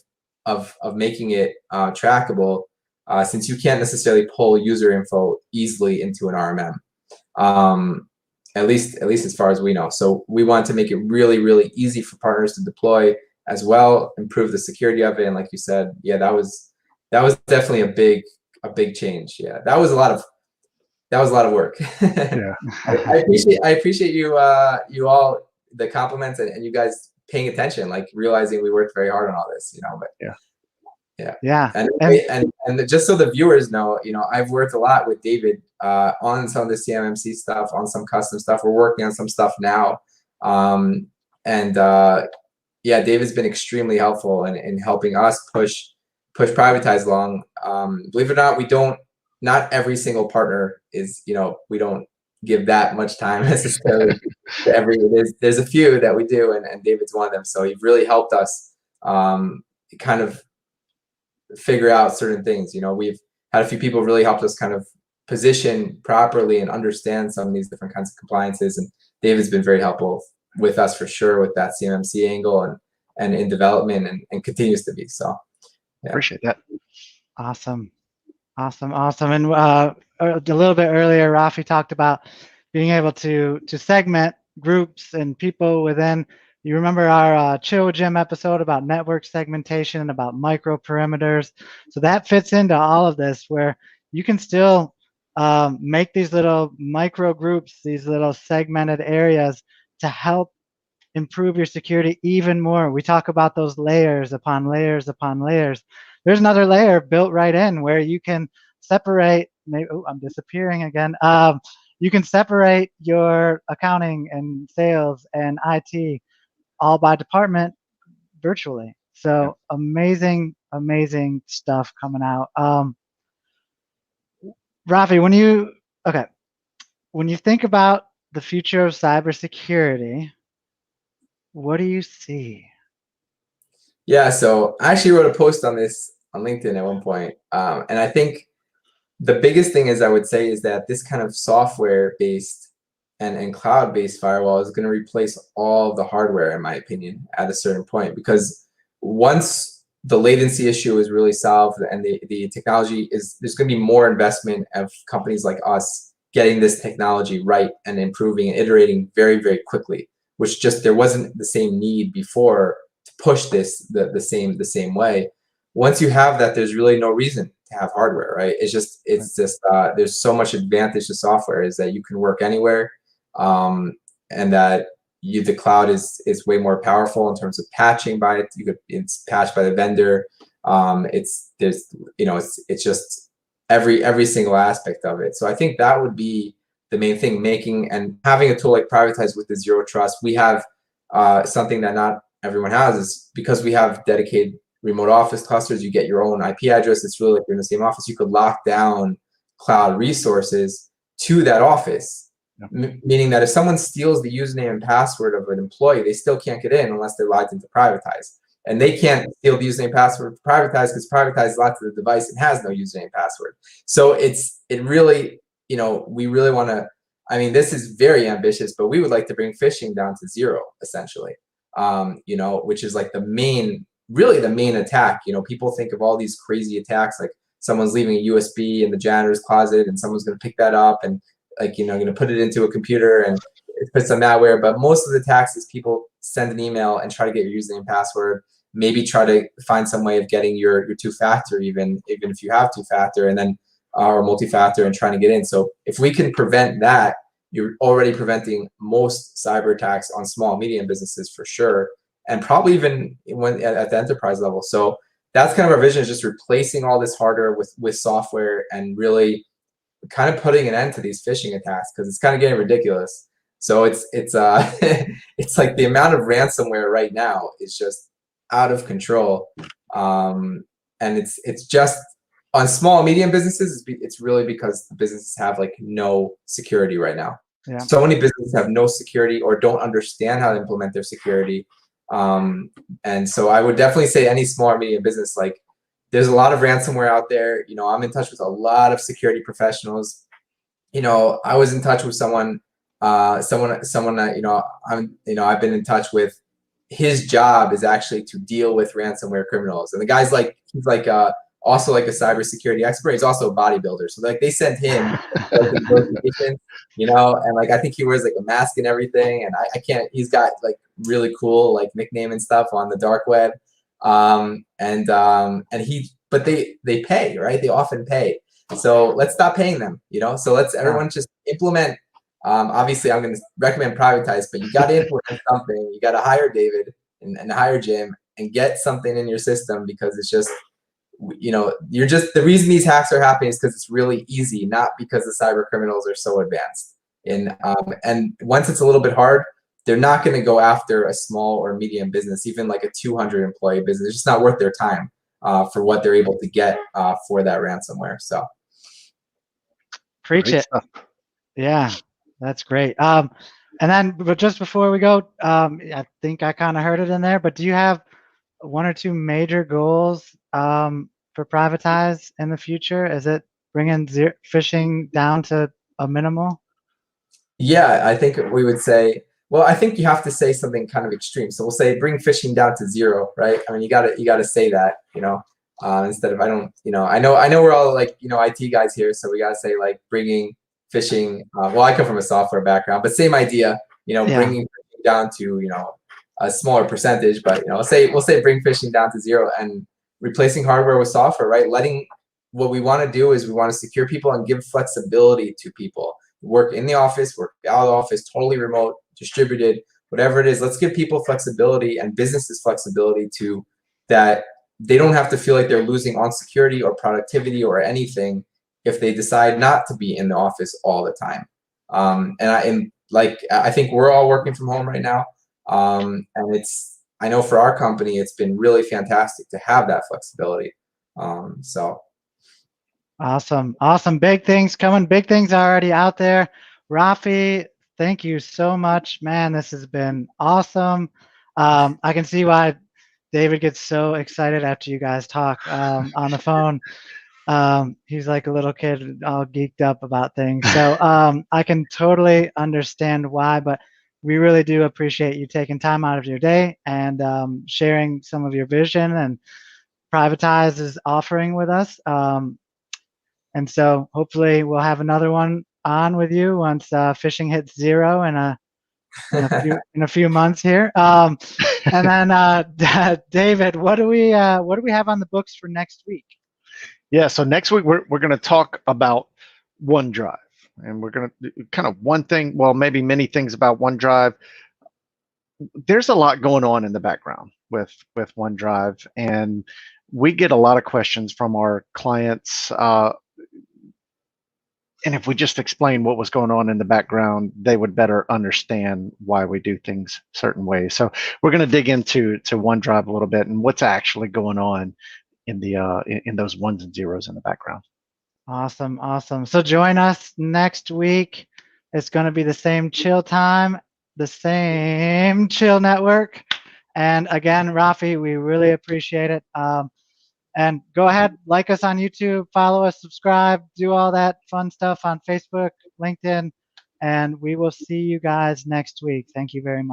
of making it trackable, since you can't necessarily pull user info easily into an RMM. At least as far as we know. So we want to make it really, really easy for partners to deploy as well, improve the security of it. And like you said, yeah, that was definitely a big change. Yeah, that was a lot of work. Yeah. I appreciate you all, the compliments, and you guys paying attention, realizing we worked very hard on all this, but yeah. And just so the viewers know, I've worked a lot with David on some of the CMMC stuff, on some custom stuff. We're working on some stuff now, David's been extremely helpful in helping us push Privatise along. Believe it or not, not every single partner is, we don't give that much time necessarily to there's a few that we do, and David's one of them. So he really helped us kind of figure out certain things. We've had a few people really helped us kind of position properly and understand some of these different kinds of compliances, and David's been very helpful with us for sure with that CMMC angle and in development, and continues to be. So yeah. Appreciate that. Awesome. And a little bit earlier, Rafi talked about being able to segment groups and people within. You remember our Chill Gym episode about network segmentation and about micro perimeters? So that fits into all of this, where you can still make these little micro groups, these little segmented areas, to help improve your security even more. We talk about those layers upon layers upon layers. There's another layer built right in where you can separate. I'm disappearing again. You can separate your accounting and sales and IT all by department virtually. So amazing stuff coming out. Rafi, when you think about the future of cybersecurity, what do you see? Yeah, so I actually wrote a post on this LinkedIn at one point. And I think the biggest thing is I would say is that this kind of software-based and cloud-based firewall is going to replace all the hardware, in my opinion, at a certain point. Because once the latency issue is really solved and the technology is, there's going to be more investment of companies like us getting this technology right and improving and iterating very, very quickly, which just there wasn't the same need before to push this the same way. Once you have that, there's really no reason to have hardware, right? It's just there's so much advantage to software is that you can work anywhere, and that the cloud is way more powerful in terms of patching by it. It's patched by the vendor. It's just every single aspect of it. So I think that would be the main thing, making and having a tool like Privatise with the zero trust. We have something that not everyone has, is because we have dedicated remote office clusters. You get your own IP address. It's really like you're in the same office. You could lock down cloud resources to that office. Meaning that if someone steals the username and password of an employee, they still can't get in unless they're logged into Privatise. And they can't steal the username and password for Privatise because Privatise is locked to the device and has no username and password. So it really, we really want to, I mean, this is very ambitious, but we would like to bring phishing down to zero, essentially, which is like really the main attack. People think of all these crazy attacks, like someone's leaving a USB in the janitor's closet and someone's going to pick that up and going to put it into a computer and it puts some malware. But most of the attacks is people send an email and try to get your username and password, maybe try to find some way of getting your two-factor, even if you have two-factor, and then or multi-factor, and trying to get in. So if we can prevent that, you're already preventing most cyber attacks on small and medium businesses for sure, and probably even at the enterprise level. So that's kind of our vision, is just replacing all this hardware with software and really kind of putting an end to these phishing attacks, because it's kind of getting ridiculous. So it's it's like the amount of ransomware right now is just out of control, and it's just on small and medium businesses. It's really because the businesses have like no security right now. Yeah. So many businesses have no security or don't understand how to implement their security, and so I would definitely say any small or medium business, like, there's a lot of ransomware out there. I'm in touch with a lot of security professionals. I was in touch with someone I've been in touch with. His job is actually to deal with ransomware criminals, and the guy's like, he's like also like a cybersecurity expert. He's also a bodybuilder, so like they sent him and like I think he wears like a mask and everything, and I can't. He's got like really cool like nickname and stuff on the dark web. But they pay, right? They often pay. So let's stop paying them, so let's everyone just implement. Obviously I'm going to recommend Privatise, but you got to implement something. You got to hire David and hire Jim and get something in your system, because it's just, the reason these hacks are happening is because it's really easy, not because the cyber criminals are so advanced. And once it's a little bit hard, they're not going to go after a small or medium business, even like a 200 employee business. It's just not worth their time for what they're able to get for that ransomware. So, preach it. Yeah, that's great. And then, but just before we go, I think I kind of heard it in there, but do you have one or two major goals for Privatise in the future? Is it bringing phishing down to a minimal? Yeah, I think we would say, well, I think you have to say something kind of extreme. So we'll say bring phishing down to zero, right? I mean, you gotta say that, instead of, I know we're all like, IT guys here, so we gotta say like bringing phishing. Well, I come from a software background, but same idea, bringing phishing down to, a smaller percentage, but we'll say bring phishing down to zero and replacing hardware with software, right? What we want to do is we want to secure people and give flexibility to people. Work in the office, work out of the office, totally remote, distributed, whatever it is. Let's give people flexibility and businesses flexibility to that. They don't have to feel like they're losing on security or productivity or anything if they decide not to be in the office all the time. I think we're all working from home right now. And I know for our company, it's been really fantastic to have that flexibility. So. Awesome. Big things coming. Big things already out there. Rafi, thank you so much, man. This has been awesome. I can see why David gets so excited after you guys talk on the phone. He's like a little kid, all geeked up about things. So I can totally understand why, but we really do appreciate you taking time out of your day and sharing some of your vision and Privatise is offering with us. And so hopefully we'll have another one on with you once fishing hits zero in a few months here. And then David, what do we have on the books for next week? Yeah, so next week we're going to talk about OneDrive, and we're going to kind of one thing, well, maybe many things about OneDrive. There's a lot going on in the background with OneDrive, and we get a lot of questions from our clients. And if we just explain what was going on in the background, they would better understand why we do things certain ways. So we're going to dig into OneDrive a little bit and what's actually going on in the in those ones and zeros in the background. Awesome, awesome. So join us next week. It's going to be the same chill time, the same chill network. And again, Rafi, we really appreciate it. And go ahead, like us on YouTube, follow us, subscribe, do all that fun stuff on Facebook, LinkedIn, and we will see you guys next week. Thank you very much.